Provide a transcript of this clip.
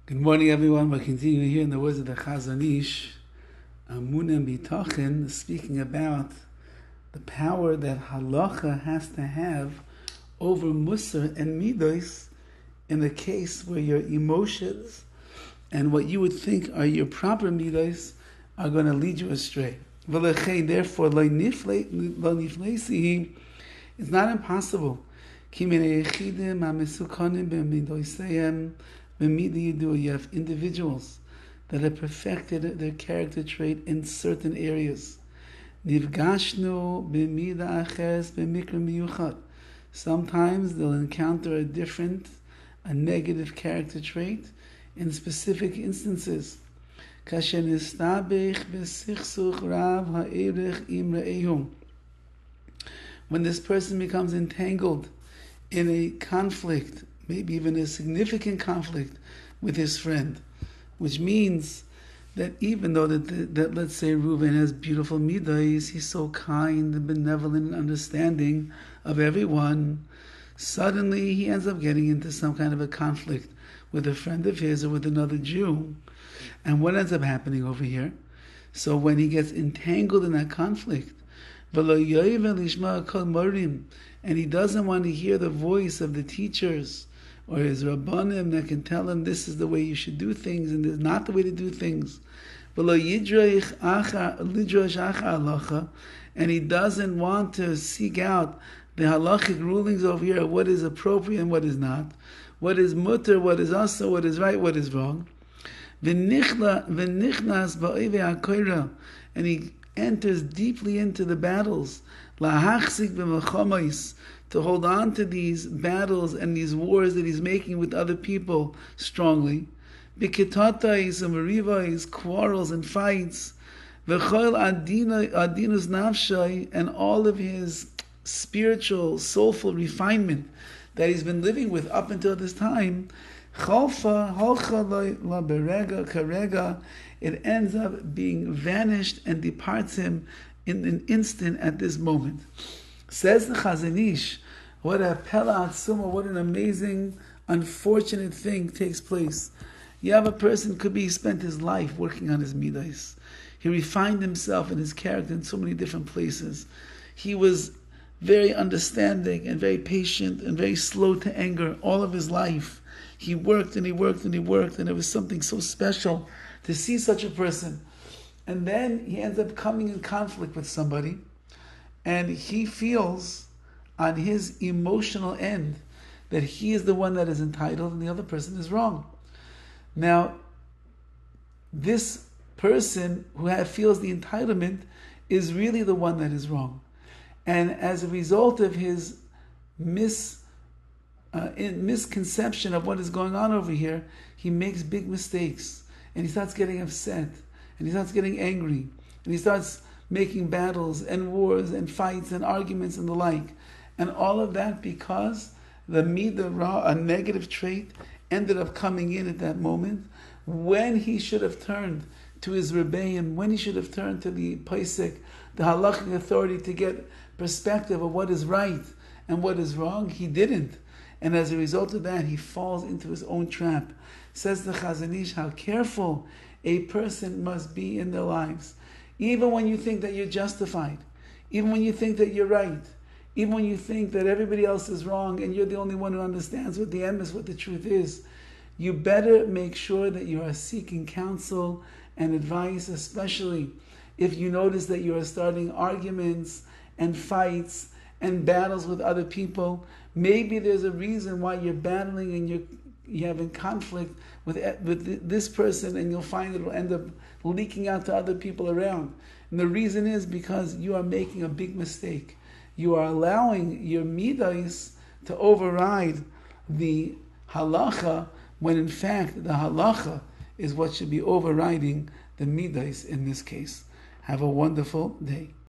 Good morning, everyone. We're continuing here in the words of the Chazon Ish, EMUNAH Bitochen, speaking about the power that halacha has to have over Musar and Middos in the case where your emotions and what you would think are your proper Middos are going to lead you astray. Therefore, it's not impossible. You have individuals that have perfected their character trait in certain areas. Sometimes they'll encounter a negative character trait in specific instances. When this person becomes entangled in a conflict, maybe even a significant conflict with his friend, which means that even though that let's say Reuven has beautiful midas, he's so kind and benevolent and understanding of everyone, suddenly he ends up getting into some kind of a conflict with a friend of his or with another Jew. And what ends up happening over here? So when he gets entangled in that conflict, and he doesn't want to hear the voice of the teachers or his rabbanim that can tell him this is the way you should do things and this is not the way to do things. And he doesn't want to seek out the halachic rulings over here, what is appropriate and what is not, what is mutter, what is asa, what is right, what is wrong. And he enters deeply into the battles, to hold on to these battles and these wars that he's making with other people strongly. Bikitatais and marivais, quarrels and fights. V'chol adinus nafshay, and all of his spiritual, soulful refinement that he's been living with up until this time. It ends up being vanished and departs him in an instant at this moment. Says the Chazon Ish, what a pela atzuma, what an amazing, unfortunate thing takes place. You have a person, could be, he spent his life working on his midas. He refined himself and his character in so many different places. He was very understanding and very patient and very slow to anger all of his life. He worked and he worked and he worked, and it was something so special to see such a person. And then he ends up coming in conflict with somebody, and he feels on his emotional end that he is the one that is entitled and the other person is wrong. Now, this person who feels the entitlement is really the one that is wrong. And as a result of his misconception of what is going on over here, he makes big mistakes, and he starts getting upset, and he starts getting angry, and he starts making battles and wars and fights and arguments and the like. And all of that because the midah, a negative trait, ended up coming in at that moment when he should have turned to his rebbeim, when he should have turned to the paisik, the halachic authority, to get perspective of what is right and what is wrong. He didn't. And as a result of that, he falls into his own trap. Says the Chazon Ish, how careful a person must be in their lives. Even when you think that you're justified, even when you think that you're right, even when you think that everybody else is wrong and you're the only one who understands what the emes, what the truth is, you better make sure that you are seeking counsel and advice, especially if you notice that you are starting arguments and fights and battles with other people. Maybe there's a reason why you're battling and you're having conflict with this person, and you'll find it will end up leaking out to other people around. And the reason is because you are making a big mistake. You are allowing your midas to override the halacha, when in fact the halacha is what should be overriding the midas in this case. Have a wonderful day.